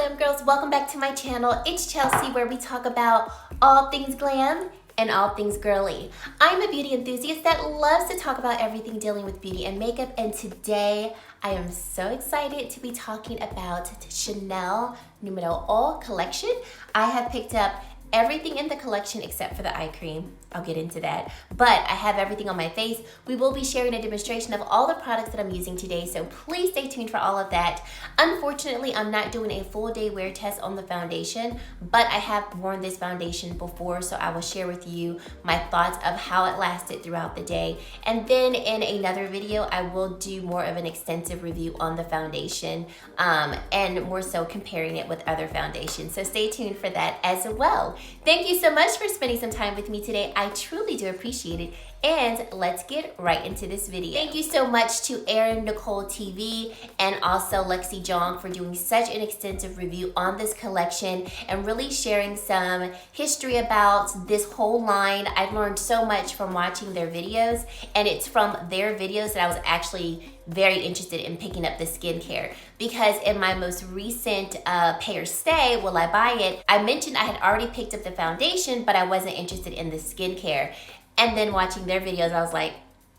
Glam Girls, welcome back to my channel. It's Chelsea, where we talk about all things glam and all things girly. I'm a beauty enthusiast that loves to talk about everything dealing with beauty and makeup, and today I am so excited to be talking about the Chanel Numero All collection. I have picked up everything in the collection except for the eye cream. I'll get into that. But I have everything on my face. We will be sharing a demonstration of all the products that I'm using today, so please stay tuned for all of that. Unfortunately, I'm not doing a full day wear test on the foundation, but I have worn this foundation before, so I will share with you my thoughts of how it lasted throughout the day. And then in another video, I will do more of an extensive review on the foundation and more so comparing it with other foundations. So stay tuned for that as well. Thank you so much for spending some time with me today. I truly do appreciate it. And let's get right into this video. Thank you so much to Erin Nicole TV and also Lexi Jong for doing such an extensive review on this collection and really sharing some history about this whole line. I've learned so much from watching their videos, and it's from their videos that I was actually very interested in picking up the skincare, because in my most recent pay or stay, will I buy it, I mentioned I had already picked up the foundation, but I wasn't interested in the skincare. And then watching their videos, I was like,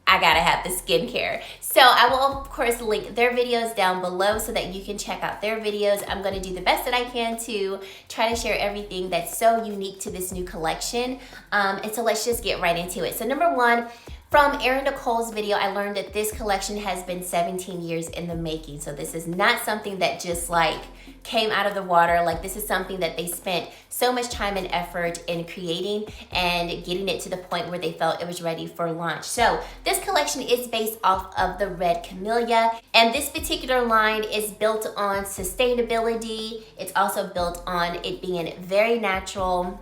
I gotta have the skincare. So I will, of course, link their videos down below so that you can check out their videos. I'm gonna do the best that I can to try to share everything that's so unique to this new collection. And so let's just get right into it. So number one, from Erin Nicole's video, I learned that this collection has been 17 years in the making. So this is not something that just like came out of the water. Like, this is something that they spent so much time and effort in creating and getting it to the point where they felt it was ready for launch. So this collection is based off of the red Camellia, and this particular line is built on sustainability. It's also built on it being very natural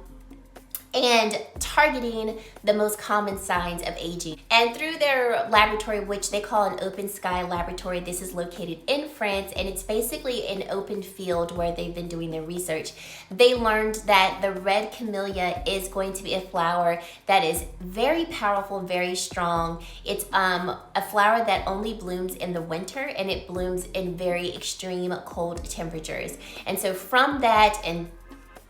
and targeting the most common signs of aging. And through their laboratory, which they call an open sky laboratory, this is located in France, and it's basically an open field where they've been doing their research. They learned that the red Camellia is going to be a flower that is very powerful, very strong. It's a flower that only blooms in the winter, and it blooms in very extreme cold temperatures. And so from that and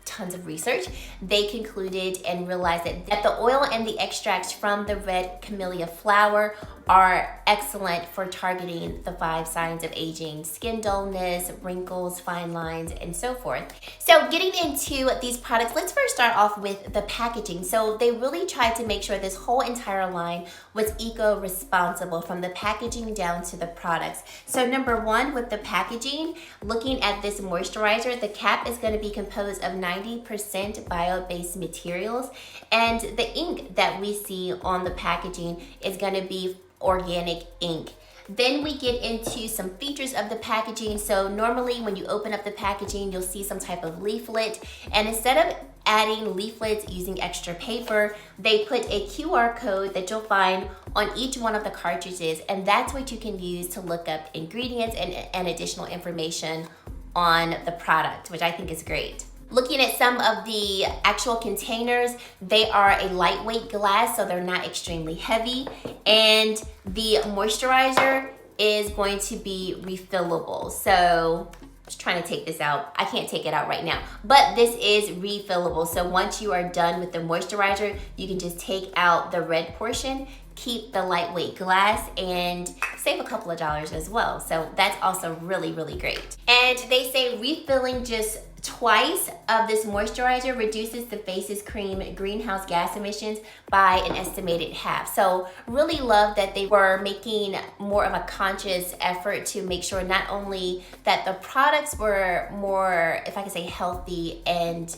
tons of research, they concluded and realized that the oil and the extracts from the red Camellia flower are excellent for targeting the 5 signs of aging: skin dullness, wrinkles, fine lines, and so forth. So getting into these products, let's first start off with the packaging. So they really tried to make sure this whole entire line was eco-responsible, from the packaging down to the products. So number one, with the packaging, looking at this moisturizer, the cap is going to be composed of 90% bio-based materials, and the ink that we see on the packaging is going to be organic ink. Then we get into some features of the packaging. So normally when you open up the packaging, you'll see some type of leaflet, and instead of adding leaflets using extra paper, they put a QR code that you'll find on each one of the cartridges, and that's what you can use to look up ingredients and additional information on the product, which I think is great. Looking at some of the actual containers, they are a lightweight glass, so they're not extremely heavy. And the moisturizer is going to be refillable. So just trying to take this out. I can't take it out right now, but this is refillable. So once you are done with the moisturizer, you can just take out the red portion, keep the lightweight glass, and save a couple of dollars as well. So that's also really, really great. And they say refilling just twice of this moisturizer reduces the face's cream greenhouse gas emissions by an estimated half. So really love that they were making more of a conscious effort to make sure not only that the products were more, if I could say, healthy and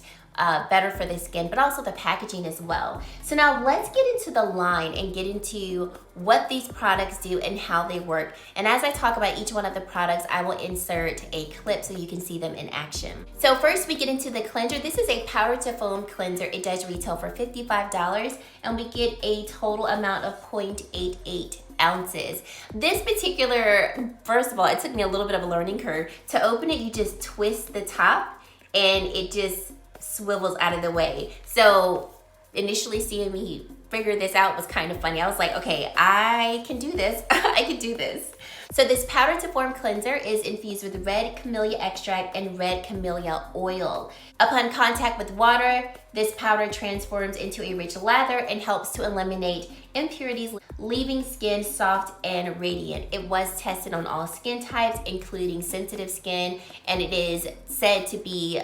better for the skin, but also the packaging as well. So now let's get into the line and get into what these products do and how they work. And as I talk about each one of the products, I will insert a clip so you can see them in action. So first we get into the cleanser. This is a powder to foam cleanser. It does retail for $55, and we get a total amount of 0.88 ounces. This particular, first of all, it took me a little bit of a learning curve. To open it, you just twist the top and it just swivels out of the way. So initially seeing me figure this out was kind of funny. I was like, okay, I can do this. I can do this. So this powder to form cleanser is infused with red camellia extract and red camellia oil. Upon contact with water, this powder transforms into a rich lather and helps to eliminate impurities, leaving skin soft and radiant. It was tested on all skin types, including sensitive skin, and it is said to be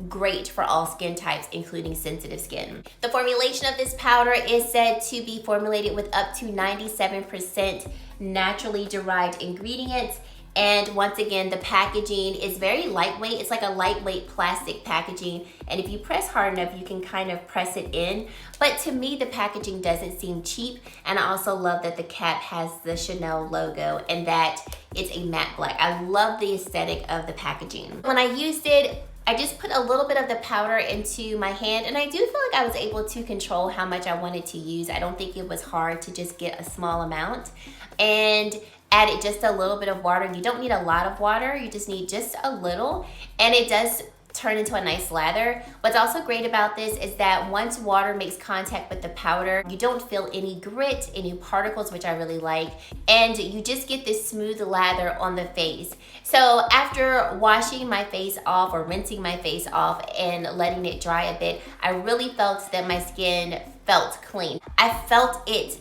great for all skin types, including sensitive skin. The formulation of this powder is said to be formulated with up to 97% naturally derived ingredients. And once again, the packaging is very lightweight. It's like a lightweight plastic packaging. And if you press hard enough, you can kind of press it in. But to me, the packaging doesn't seem cheap. And I also love that the cap has the Chanel logo and that it's a matte black. I love the aesthetic of the packaging. When I used it, I just put a little bit of the powder into my hand, and I do feel like I was able to control how much I wanted to use. I don't think it was hard to just get a small amount. And added just a little bit of water. You don't need a lot of water, you just need just a little, and it does turn into a nice lather. What's also great about this is that once water makes contact with the powder, you don't feel any grit, any particles, which I really like, and you just get this smooth lather on the face. So after washing my face off or rinsing my face off and letting it dry a bit, I really felt that my skin felt clean. I felt it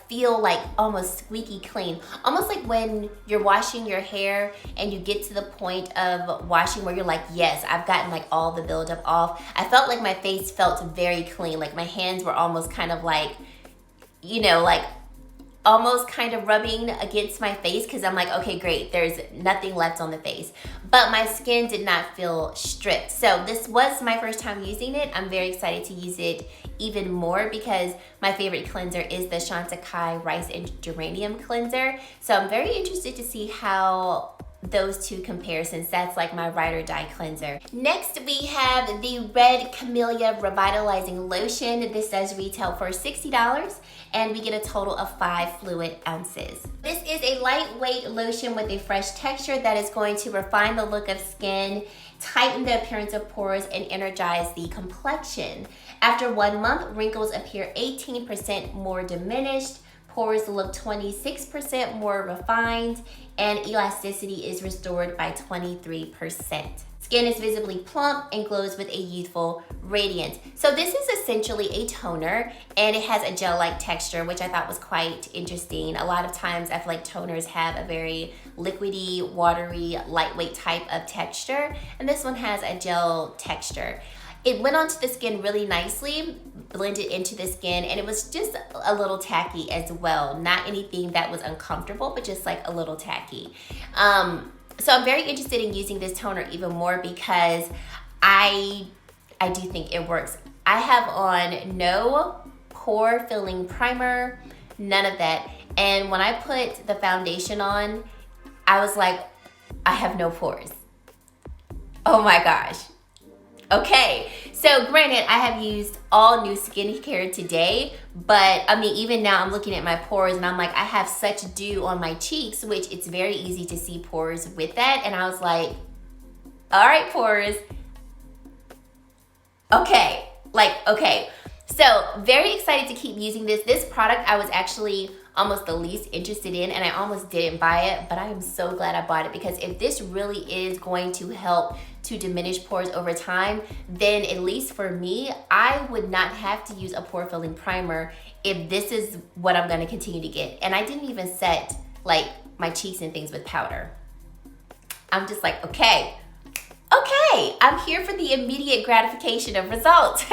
feel like almost squeaky clean. Almost like when you're washing your hair and you get to the point of washing where you're like, yes, I've gotten like all the buildup off. I felt like my face felt very clean. Like my hands were almost kind of like, you know, like almost kind of rubbing against my face because I'm like, okay, great, there's nothing left on the face. But my skin did not feel stripped. So this was my first time using it. I'm very excited to use it even more because my favorite cleanser is the Chantecaille Rice and Geranium cleanser. So I'm very interested to see how those two compare, since that's like my ride or die cleanser. Next we have the Red Camellia Revitalizing Lotion. This does retail for $60 and we get a total of 5 fluid ounces. This is a lightweight lotion with a fresh texture that is going to refine the look of skin, tighten the appearance of pores, and energize the complexion. After 1 month, wrinkles appear 18% more diminished, pores look 26% more refined, and elasticity is restored by 23%. Skin is visibly plump and glows with a youthful radiance. So this is essentially a toner, and it has a gel-like texture, which I thought was quite interesting. A lot of times I feel like toners have a very liquidy, watery, lightweight type of texture, and this one has a gel texture. It went onto the skin really nicely, blended into the skin, and it was just a little tacky as well. Not anything that was uncomfortable, but just like a little tacky. So I'm very interested in using this toner even more because I do think it works. I have on no pore filling primer, none of that. And when I put the foundation on, I was like, I have no pores. Oh my gosh. Okay, so granted, I have used all new skincare today, but I mean, even now I'm looking at my pores and I'm like, I have such dew on my cheeks, which it's very easy to see pores with that. And I was like, all right, pores. Okay, okay. So very excited to keep using this. This product I was actually almost the least interested in, and I almost didn't buy it, but I am so glad I bought it because if this really is going to help to diminish pores over time, then at least for me, I would not have to use a pore filling primer if this is what I'm gonna continue to get. And I didn't even set like my cheeks and things with powder. I'm just like, okay, I'm here for the immediate gratification of results.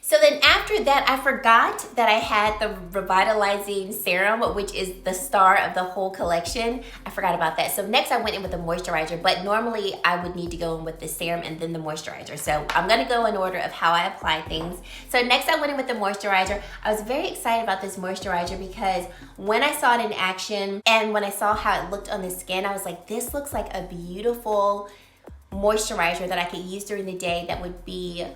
So then after that, I forgot that I had the Revitalizing Serum, which is the star of the whole collection. I forgot about that. So next I went in with the moisturizer, but normally I would need to go in with the serum and then the moisturizer. So I'm gonna go in order of how I apply things. So next I went in with the moisturizer. I was very excited about this moisturizer because when I saw it in action and when I saw how it looked on the skin, I was like, this looks like a beautiful moisturizer that I could use during the day that would be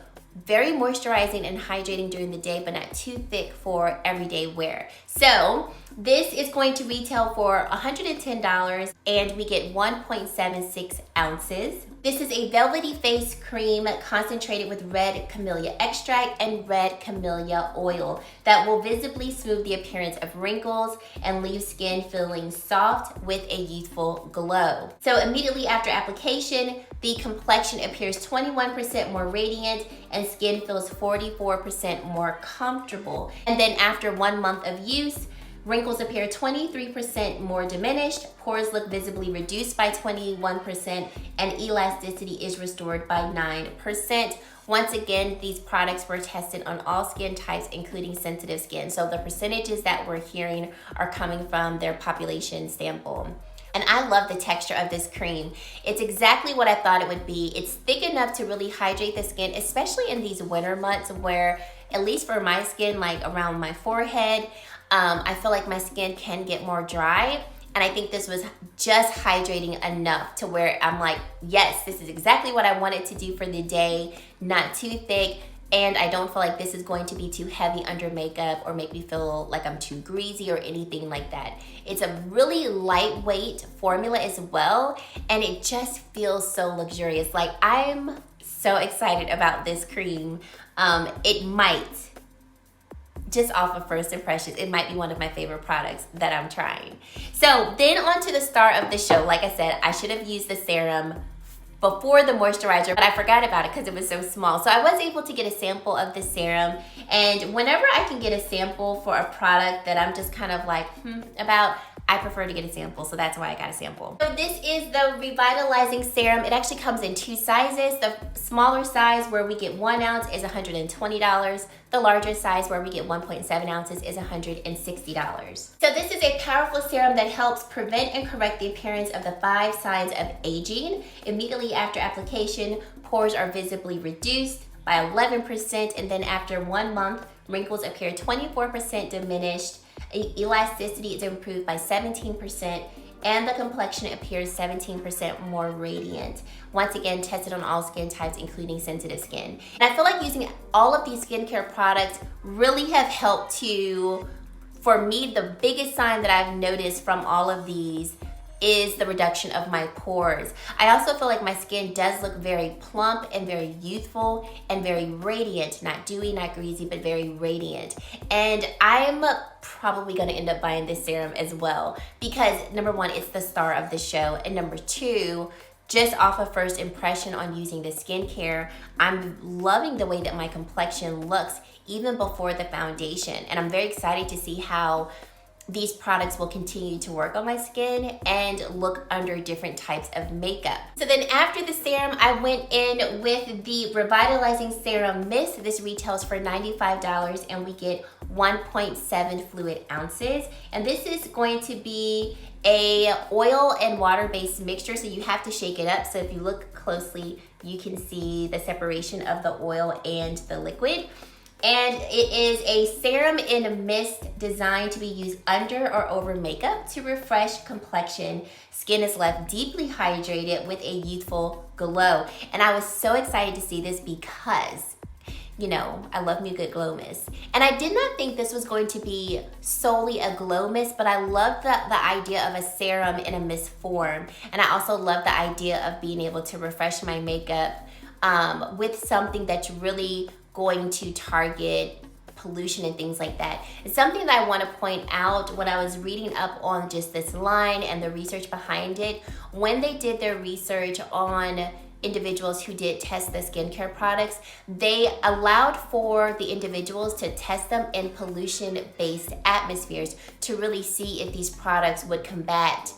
very moisturizing and hydrating during the day, but not too thick for everyday wear. So this is going to retail for $110 and we get 1.76 ounces. This is a velvety face cream concentrated with red camellia extract and red camellia oil that will visibly smooth the appearance of wrinkles and leave skin feeling soft with a youthful glow. So immediately after application, the complexion appears 21% more radiant and skin feels 44% more comfortable. And then after 1 month of use, wrinkles appear 23% more diminished, pores look visibly reduced by 21%, and elasticity is restored by 9%. Once again, these products were tested on all skin types, including sensitive skin. So the percentages that we're hearing are coming from their population sample. And I love the texture of this cream. It's exactly what I thought it would be. It's thick enough to really hydrate the skin, especially in these winter months where, at least for my skin, like around my forehead, I feel like my skin can get more dry. And I think this was just hydrating enough to where I'm like, yes, this is exactly what I wanted to do for the day. Not too thick. And I don't feel like this is going to be too heavy under makeup or make me feel like I'm too greasy or anything like that. It's a really lightweight formula as well. And it just feels so luxurious. Like, I'm so excited about this cream. It might, just off of first impressions, it might be one of my favorite products that I'm trying. So then on to the star of the show. Like I said, I should have used the serum before the moisturizer, but I forgot about it because it was so small. So I was able to get a sample of the serum, and whenever I can get a sample for a product that I'm just kind of like, about, I prefer to get a sample, so that's why I got a sample. So this is the Revitalizing Serum. It actually comes in 2 sizes. The smaller size where we get 1 ounce is $120. The larger size where we get 1.7 ounces is $160. So this is a powerful serum that helps prevent and correct the appearance of the 5 signs of aging. Immediately after application, pores are visibly reduced by 11%, and then after 1 month, wrinkles appear 24% diminished. Elasticity is improved by 17%, and the complexion appears 17% more radiant. Once again, tested on all skin types, including sensitive skin. And I feel like using all of these skincare products really have helped to, for me, the biggest sign that I've noticed from all of these is the reduction of my pores. I also feel like my skin does look very plump and very youthful and very radiant, not dewy, not greasy, but very radiant. And I'm probably gonna end up buying this serum as well because number 1, it's the star of the show, and number 2, just off of first impression on using the skincare, I'm loving the way that my complexion looks even before the foundation. And I'm very excited to see how these products will continue to work on my skin and look under different types of makeup. So then after the serum, I went in with the Revitalizing Serum Mist. This retails for $95 and we get 1.7 fluid ounces. And this is going to be a oil and water-based mixture, so you have to shake it up. So if you look closely, you can see the separation of the oil and the liquid. And it is a serum in a mist designed to be used under or over makeup to refresh complexion. Skin is left deeply hydrated with a youthful glow. And I was so excited to see this because, you know, I love me a good glow mist. And I did not think this was going to be solely a glow mist, but I love the idea of a serum in a mist form. And I also love the idea of being able to refresh my makeup with something that's really going to target pollution and things like that. It's something that I want to point out when I was reading up on just this line and the research behind it. When they did their research on individuals who did test the skincare products, they allowed for the individuals to test them in pollution-based atmospheres to really see if these products would combat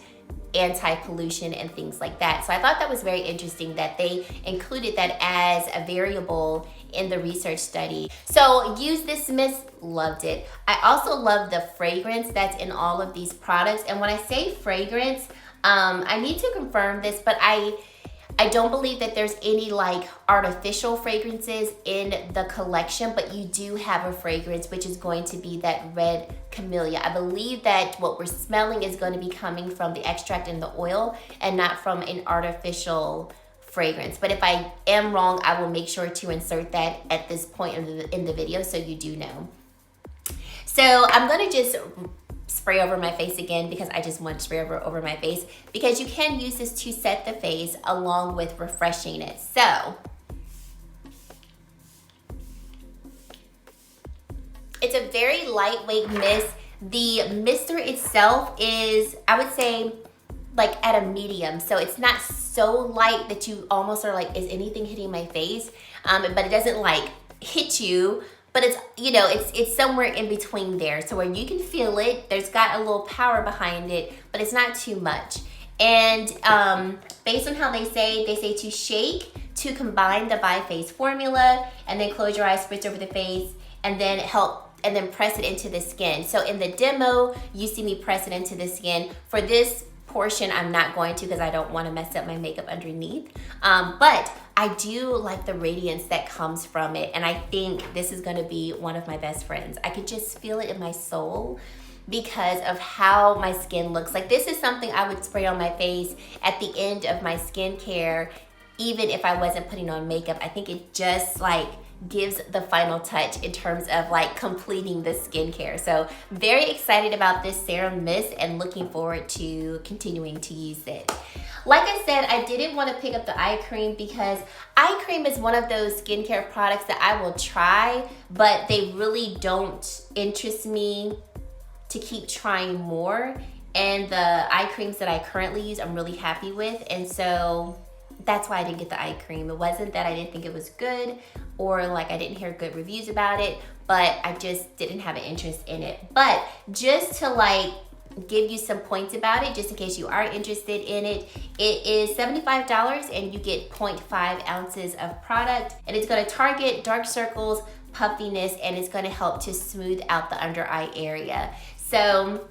anti-pollution and things like that. So I thought that was very interesting that they included that as a variable in the research study. So use this mist, loved it. I also love the fragrance that's in all of these products. And when I say fragrance, I need to confirm this, but I don't believe that there's any like artificial fragrances in the collection, but you do have a fragrance, which is going to be that red camellia. I believe that what we're smelling is going to be coming from the extract in the oil and not from an artificial fragrance. But if I am wrong, I will make sure to insert that at this point in the video so you do know. So I'm gonna just spray over my face again because I just want to spray over my face, because you can use this to set the face along with refreshing it. So it's a very lightweight mist. The mister itself is, I would say, like at a medium. So it's not so light that you almost are like, is anything hitting my face? But it doesn't like hit you. But it's, you know, it's somewhere in between there. So where you can feel it, there's got a little power behind it, but it's not too much. And based on how they say to shake to combine the bi-phase formula, and then close your eyes, spritz over the face, and then press it into the skin. So in the demo, you see me press it into the skin. For this portion, I'm not going to, because I don't want to mess up my makeup underneath. But I do like the radiance that comes from it, and I think this is going to be one of my best friends. I could just feel it in my soul because of how my skin looks. Like, this is something I would spray on my face at the end of my skincare, even if I wasn't putting on makeup. I think it just like gives the final touch in terms of like completing the skincare. So very excited about this serum mist and looking forward to continuing to use it. Like I said, I didn't want to pick up the eye cream because eye cream is one of those skincare products that I will try, but they really don't interest me to keep trying more. And the eye creams that I currently use, I'm really happy with. And so that's why I didn't get the eye cream. It wasn't that I didn't think it was good or like I didn't hear good reviews about it, but I just didn't have an interest in it. But just to like give you some points about it, just in case you are interested in it, it is $75 and you get 0.5 ounces of product, and it's going to target dark circles, puffiness, and it's going to help to smooth out the under eye area. So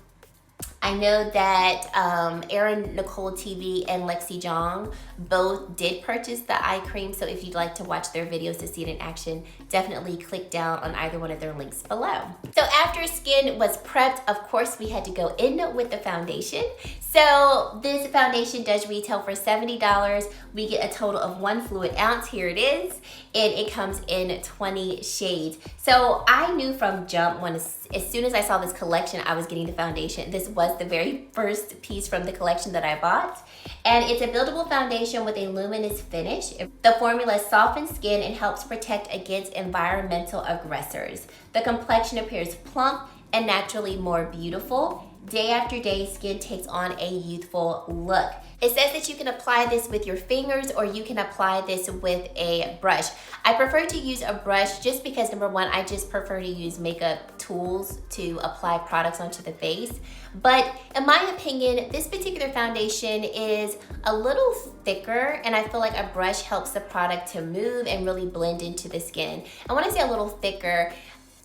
I know that Erin Nicole TV and Lexi Jong both did purchase the eye cream, so if you'd like to watch their videos to see it in action, definitely click down on either one of their links below. So after skin was prepped, of course we had to go in with the foundation. So this foundation does retail for $70. We get a total of 1 fluid ounce. Here it is, and it comes in 20 shades. So I knew from jump, as soon as I saw this collection, I was getting the foundation. This was the very first piece from the collection that I bought. And it's a buildable foundation with a luminous finish. The formula softens skin and helps protect against environmental aggressors. The complexion appears plump and naturally more beautiful. Day after day, skin takes on a youthful look. It says that you can apply this with your fingers or you can apply this with a brush. I prefer to use a brush just because, number one, I just prefer to use makeup tools to apply products onto the face. But in my opinion, this particular foundation is a little thicker, and I feel like a brush helps the product to move and really blend into the skin. And when I say a little thicker,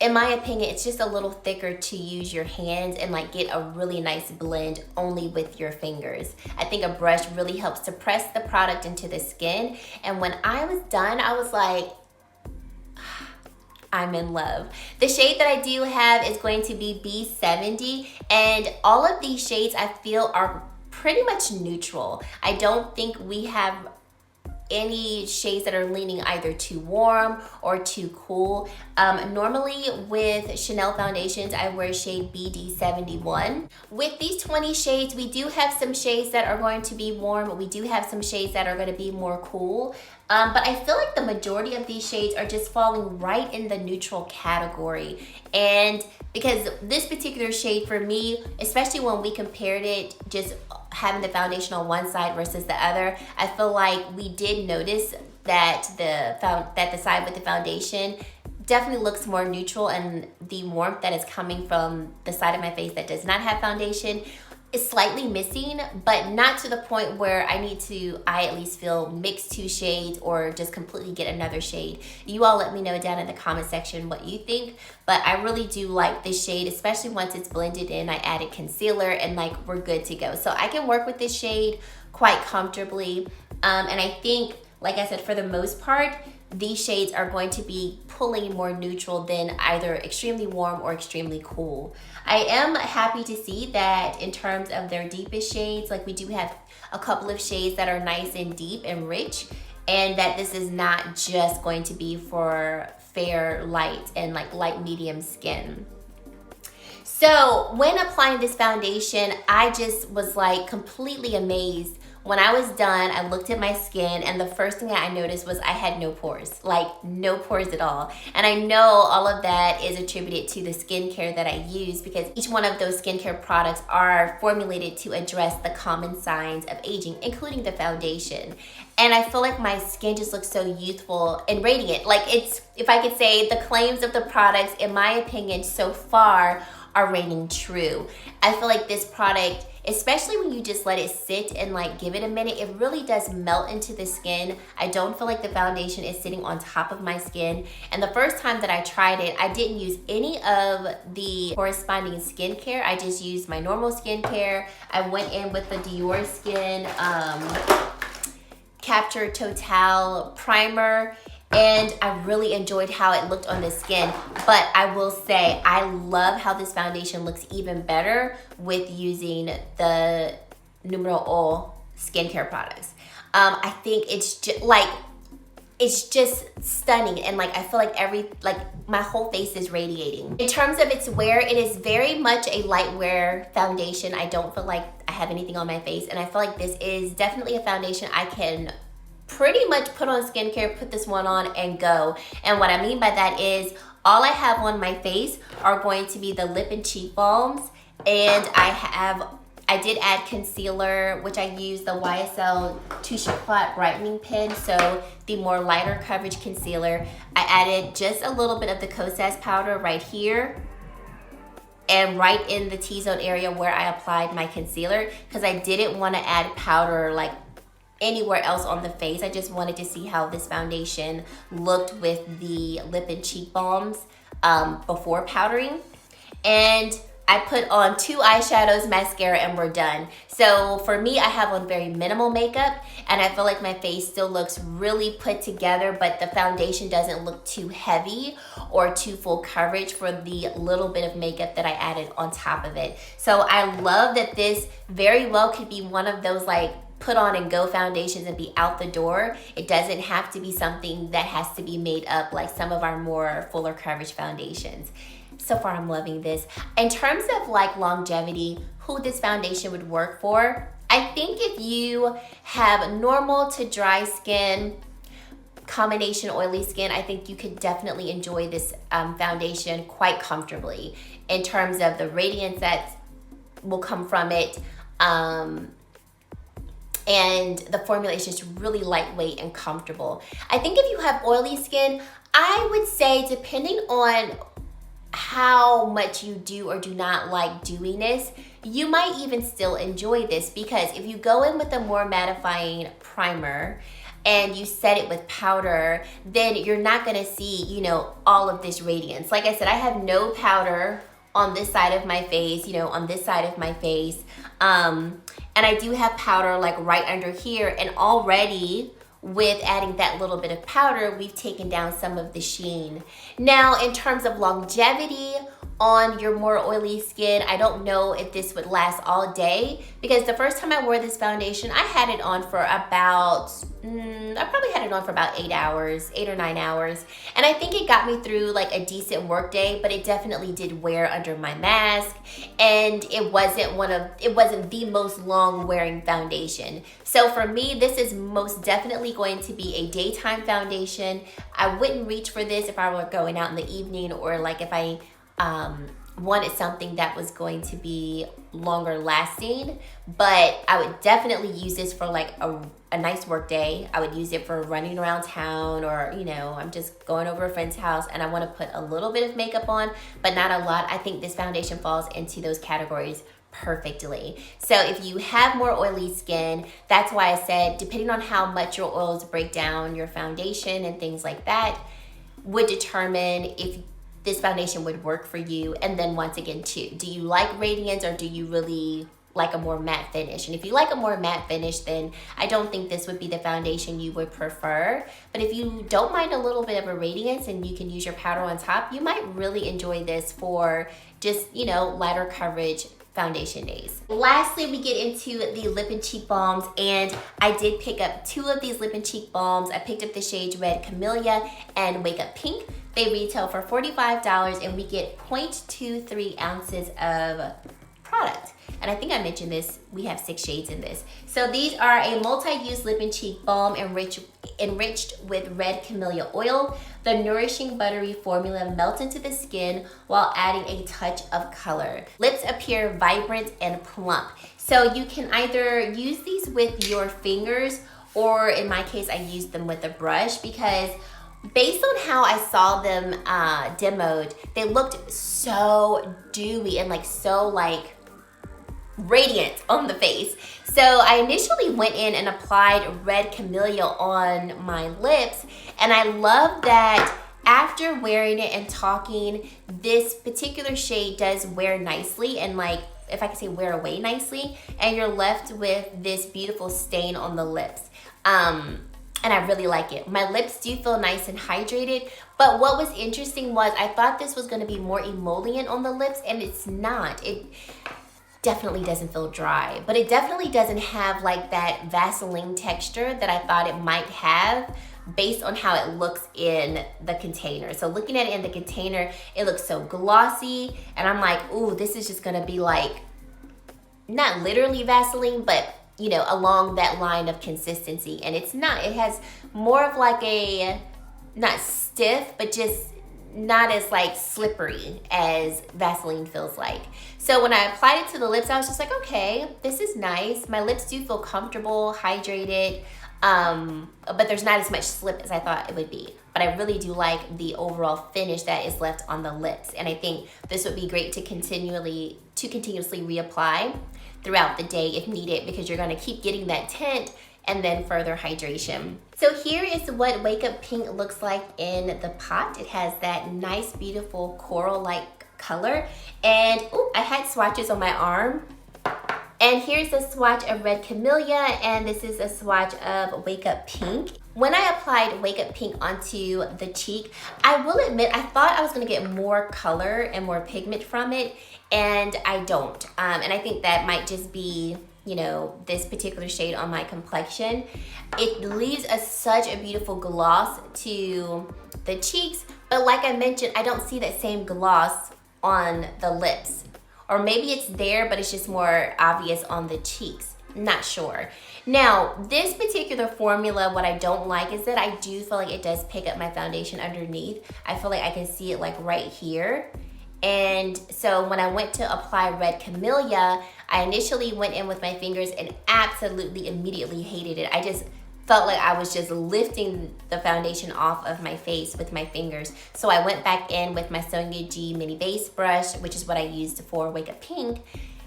in my opinion, it's just a little thicker to use your hands and like get a really nice blend only with your fingers. I think a brush really helps to press the product into the skin. And when I was done, I was like, I'm in love. The shade that I do have is going to be B70, and all of these shades I feel are pretty much neutral. I don't think we have any shades that are leaning either too warm or too cool. Normally with Chanel foundations, I wear shade BD71. With these 20 shades, we do have some shades that are going to be warm. We do have some shades that are going to be more cool. But I feel like the majority of these shades are just falling right in the neutral category. And because this particular shade for me, especially when we compared it, just having the foundation on one side versus the other, I feel like we did notice that the side with the foundation definitely looks more neutral, and the warmth that is coming from the side of my face that does not have foundation is slightly missing, but not to the point where I at least feel mix two shades or just completely get another shade. You all let me know down in the comment section what you think, but I really do like this shade, especially once it's blended in. I added concealer and like we're good to go. So I can work with this shade quite comfortably. And I think, like I said, for the most part, these shades are going to be pulling more neutral than either extremely warm or extremely cool. I am happy to see that in terms of their deepest shades, like we do have a couple of shades that are nice and deep and rich. and that this is not just going to be for fair, light, and like light medium skin. So when applying this foundation, I just was like completely amazed. When I was done, I looked at my skin, and the first thing that I noticed was I had no pores, like no pores at all. And I know all of that is attributed to the skincare that I use, because each one of those skincare products are formulated to address the common signs of aging, including the foundation. And I feel like my skin just looks so youthful and radiant. Like, it's, if I could say, the claims of the products, in my opinion, so far are reigning true. I feel like this product, especially when you just let it sit and like give it a minute, it really does melt into the skin. I don't feel like the foundation is sitting on top of my skin. And the first time that I tried it, I didn't use any of the corresponding skincare. I just used my normal skincare. I went in with the Dior Skin Capture Total Primer, and I really enjoyed how it looked on the skin. But I will say, I love how this foundation looks even better with using the Numero Oil skincare products. I think it's just stunning, and like I feel like my whole face is radiating. In terms of its wear, it is very much a light wear foundation. I don't feel like I have anything on my face, and I feel like this is definitely a foundation I can pretty much put on skincare, put this one on and go. And what I mean by that is all I have on my face are going to be the lip and cheek balms, and I did add concealer, which I use the YSL Touche Éclat brightening pen, so the more lighter coverage concealer. I added just a little bit of the Kosas powder right here and right in the T-zone area where I applied my concealer, because I didn't want to add powder like anywhere else on the face. I just wanted to see how this foundation looked with the lip and cheek balms before powdering. And I put on 2 eyeshadows, mascara, and we're done. So for me, I have on very minimal makeup, and I feel like my face still looks really put together, but the foundation doesn't look too heavy or too full coverage for the little bit of makeup that I added on top of it. So I love that this very well could be one of those like put on and go foundations and be out the door. It doesn't have to be something that has to be made up like some of our more fuller coverage foundations. So far, I'm loving this. In terms of like longevity, who this foundation would work for, I think if you have normal to dry skin, combination oily skin, I think you could definitely enjoy this foundation quite comfortably in terms of the radiance that will come from it. And the formulation is really lightweight and comfortable. I think if you have oily skin, I would say, depending on how much you do or do not like doing this, you might even still enjoy this, because if you go in with a more mattifying primer and you set it with powder, then you're not gonna see, you know, all of this radiance. Like I said, I have no powder on this side of my face, you know, on this side of my face. And I do have powder like right under here, and already with adding that little bit of powder, we've taken down some of the sheen. Now, in terms of longevity on your more oily skin, I don't know if this would last all day, because the first time I wore this foundation, I had it on for about, I probably had it on for about 8 hours, 8 or 9 hours. And I think it got me through like a decent work day, but it definitely did wear under my mask. And it wasn't the most long wearing foundation. So for me, this is most definitely going to be a daytime foundation. I wouldn't reach for this if I were going out in the evening, or like if I wanted something that was going to be longer lasting. But I would definitely use this for like a nice work day. I would use it for running around town, or, you know, I'm just going over a friend's house and I want to put a little bit of makeup on, but not a lot. I think this foundation falls into those categories perfectly. So if you have more oily skin, that's why I said, depending on how much your oils break down your foundation and things like that, would determine if this foundation would work for you. And then once again too, do you like radiance, or do you really like a more matte finish? And if you like a more matte finish, then I don't think this would be the foundation you would prefer. But if you don't mind a little bit of a radiance and you can use your powder on top, you might really enjoy this for just, you know, lighter coverage foundation days. Lastly, we get into the lip and cheek balms, and I did pick up 2 of these lip and cheek balms. I picked up the shades Red Camellia and Wake Up Pink. They retail for $45 and we get 0.23 ounces of product. And I think I mentioned this, we have 6 shades in this. So these are a multi-use lip and cheek balm enriched with red camellia oil. The nourishing buttery formula melts into the skin while adding a touch of color. Lips appear vibrant and plump. So you can either use these with your fingers, or in my case, I used them with a brush, because based on how I saw them demoed, they looked so dewy and like so like radiant on the face. So I initially went in and applied Red Camellia on my lips, and I love that after wearing it and talking, this particular shade does wear nicely, and like, if I can say wear away nicely, and you're left with this beautiful stain on the lips. And I really like it. My lips do feel nice and hydrated, but what was interesting was I thought this was gonna be more emollient on the lips, and it's not. It definitely doesn't feel dry, but it definitely doesn't have like that Vaseline texture that I thought it might have based on how it looks in the container. So looking at it in the container, it looks so glossy, and I'm like, ooh, this is just gonna be like, not literally Vaseline, but you know, along that line of consistency. And it's not. It has more of like a, not stiff, but just not as like slippery as Vaseline feels like. So when I applied it to the lips, I was just like, okay, this is nice. My lips do feel comfortable, hydrated, but there's not as much slip as I thought it would be. But I really do like the overall finish that is left on the lips. And I think this would be great to continuously reapply throughout the day if needed, because you're gonna keep getting that tint and then further hydration. So here is what Wake Up Pink looks like in the pot. It has that nice, beautiful coral-like color. And ooh, I had swatches on my arm. And here's a swatch of Red Camellia, and this is a swatch of Wake Up Pink. When I applied Wake Up Pink onto the cheek, I will admit, I thought I was gonna get more color and more pigment from it, and I don't. And I think that might just be, you know, this particular shade on my complexion. It leaves such a beautiful gloss to the cheeks, but like I mentioned, I don't see that same gloss on the lips. Or maybe it's there, but it's just more obvious on the cheeks. Not sure. Now, this particular formula, what I don't like is that I do feel like it does pick up my foundation underneath. I feel like I can see it like right here. And so when I went to apply Red Camellia, I initially went in with my fingers and absolutely immediately hated it. I just felt like I was just lifting the foundation off of my face with my fingers. So I went back in with my Sonia G mini base brush, which is what I used for Wake Up Pink.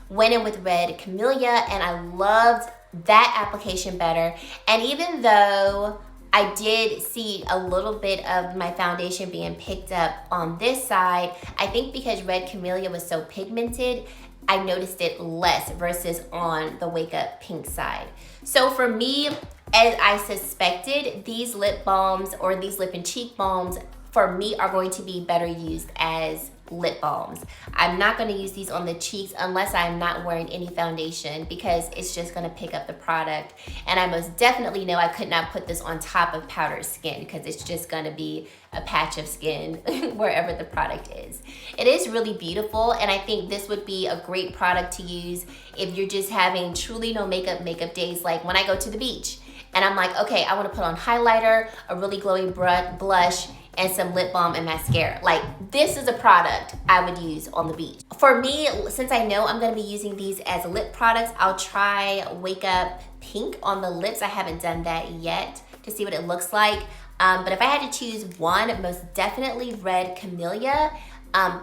Went in with Red Camellia, and I loved that application better. And even though I did see a little bit of my foundation being picked up on this side, I think because Red Camellia was so pigmented, I noticed it less versus on the Wake Up Pink side. So for me, as I suspected, these lip balms or these lip and cheek balms for me are going to be better used as lip balms. I'm not going to use these on the cheeks unless I'm not wearing any foundation, because it's just going to pick up the product. And I most definitely know I could not put this on top of powdered skin, because it's just going to be a patch of skin wherever the product is. It is really beautiful, and I think this would be a great product to use if you're just having truly no makeup days, like when I go to the beach and I'm like, okay, I want to put on highlighter, a really glowing blush, and some lip balm and mascara. Like, this is a product I would use on the beach. For me, since I know I'm gonna be using these as lip products, I'll try Wake Up Pink on the lips. I haven't done that yet to see what it looks like. But if I had to choose one, most definitely Red Camellia,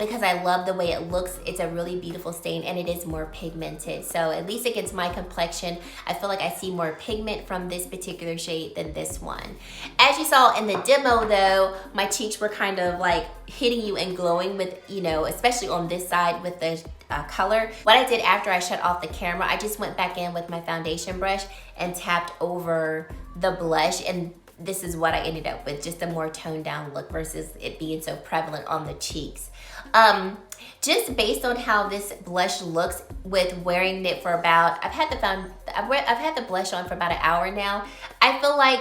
because I love the way it looks. It's a really beautiful stain, and it is more pigmented. So at least against my complexion, I feel like I see more pigment from this particular shade than this one. As you saw in the demo though, my cheeks were kind of like hitting you and glowing with, you know, especially on this side with the color. What I did after I shut off the camera, I just went back in with my foundation brush and tapped over the blush, and this is what I ended up with, just a more toned down look versus it being so prevalent on the cheeks. Just based on how this blush looks with wearing it for about, I've had the blush on for about an hour now. I feel like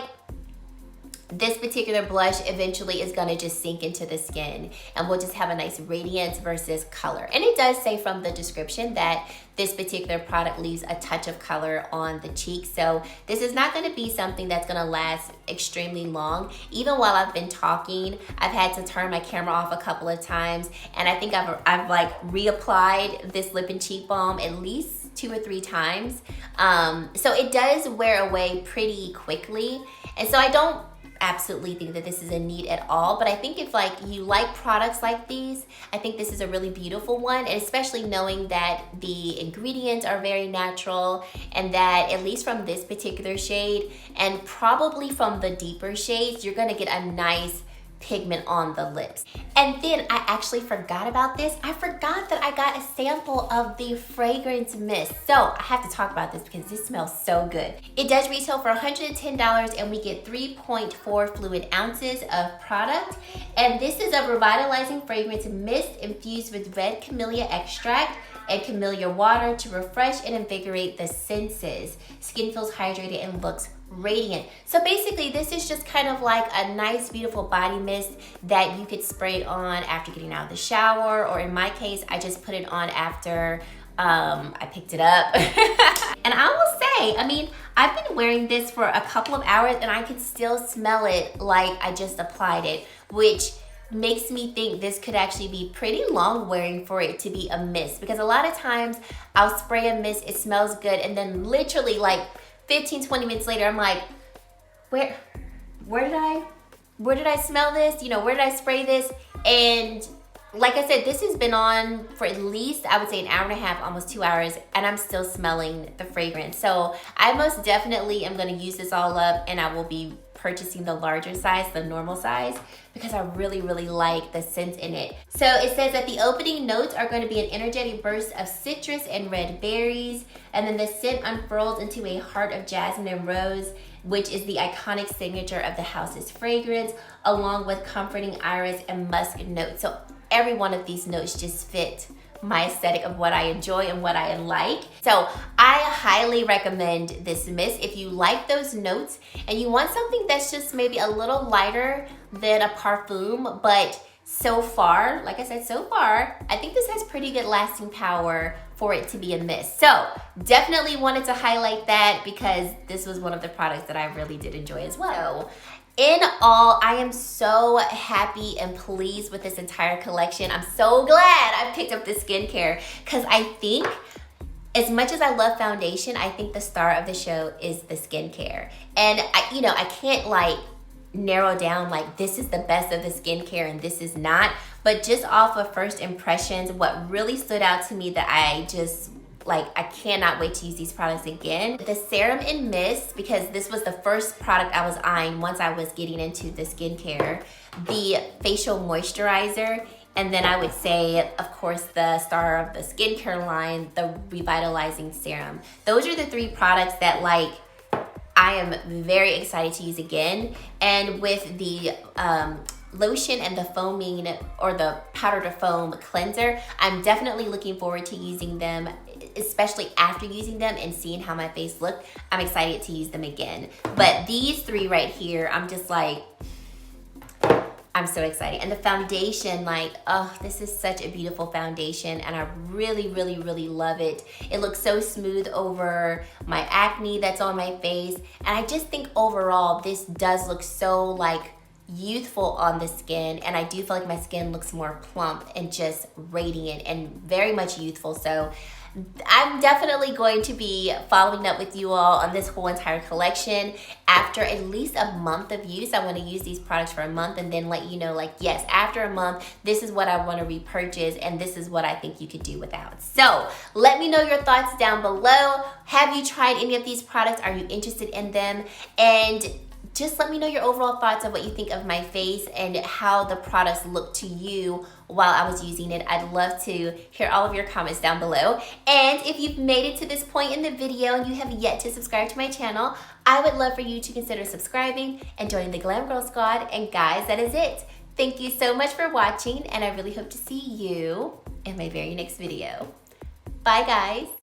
this particular blush eventually is gonna just sink into the skin and we'll just have a nice radiance versus color. And it does say from the description that this particular product leaves a touch of color on the cheeks. So this is not gonna be something that's gonna last extremely long. Even while I've been talking, I've had to turn my camera off a couple of times, and I think I've like reapplied this lip and cheek balm at least 2 or 3 times. So it does wear away pretty quickly. And so I don't absolutely think that this is a need at all, but I think if like you like products like these, I think this is a really beautiful one, and especially knowing that the ingredients are very natural, and that at least from this particular shade and probably from the deeper shades, you're gonna get a nice pigment on the lips. And then I actually forgot about this. I forgot that I got a sample of the fragrance mist. So I have to talk about this because this smells so good. It does retail for $110 and we get 3.4 fluid ounces of product. And this is a revitalizing fragrance mist infused with red camellia extract and camellia water to refresh and invigorate the senses. Skin feels hydrated and looks radiant. So basically this is just kind of like a nice beautiful body mist that you could spray it on after getting out of the shower, or in my case I just put it on after I picked it up. And I will say, I mean, I've been wearing this for a couple of hours and I can still smell it like I just applied it, which makes me think this could actually be pretty long wearing for it to be a mist, because a lot of times I'll spray a mist, it smells good, and then literally like 15-20 minutes later I'm like, where did I smell this? You know, where did I spray this? And like I said, this has been on for at least, I would say, an hour and a half, almost 2 hours, and I'm still smelling the fragrance. So I most definitely am gonna use this all up, and I will be purchasing the larger size, the normal size, because I really, really like the scent in it. So it says that the opening notes are going to be an energetic burst of citrus and red berries, and then the scent unfurls into a heart of jasmine and rose, which is the iconic signature of the house's fragrance, along with comforting iris and musk notes. So every one of these notes just fit my aesthetic of what I enjoy and what I like. So I highly recommend this mist if you like those notes and you want something that's just maybe a little lighter than a parfum, but so far, like I said, so far, I think this has pretty good lasting power for it to be a mist. So definitely wanted to highlight that because this was one of the products that I really did enjoy as well. In all, I am so happy and pleased with this entire collection. I'm so glad I picked up this skincare, because I think as much as I love foundation, I think the star of the show is the skincare. And I can't like narrow down like this is the best of the skincare and this is not, but just off of first impressions, what really stood out to me that I cannot wait to use these products again. The Serum and Mist, because this was the first product I was eyeing once I was getting into the skincare. The Facial Moisturizer, and then I would say, of course, the star of the skincare line, the Revitalizing Serum. Those are the 3 products that like I am very excited to use again. And with the lotion and the foaming or the powder to foam cleanser, I'm definitely looking forward to using them, especially after using them and seeing how my face looked. I'm excited to use them again. But these 3 right here, I'm just like, I'm so excited. And the foundation, like, oh, this is such a beautiful foundation and I really, really, really love it. It looks so smooth over my acne that's on my face. And I just think overall, this does look so like youthful on the skin, and I do feel like my skin looks more plump and just radiant and very much youthful. So I'm definitely going to be following up with you all on this whole entire collection after at least a month of use. I want to use these products for a month and then let you know, like, yes, after a month, this is what I want to repurchase and this is what I think you could do without. So let me know your thoughts down below. Have you tried any of these products? Are you interested in them? And just let me know your overall thoughts of what you think of my face and how the products look to you while I was using it. I'd love to hear all of your comments down below. And if you've made it to this point in the video and you have yet to subscribe to my channel, I would love for you to consider subscribing and joining the Glam Girl Squad. And guys, that is it. Thank you so much for watching, and I really hope to see you in my very next video. Bye, guys.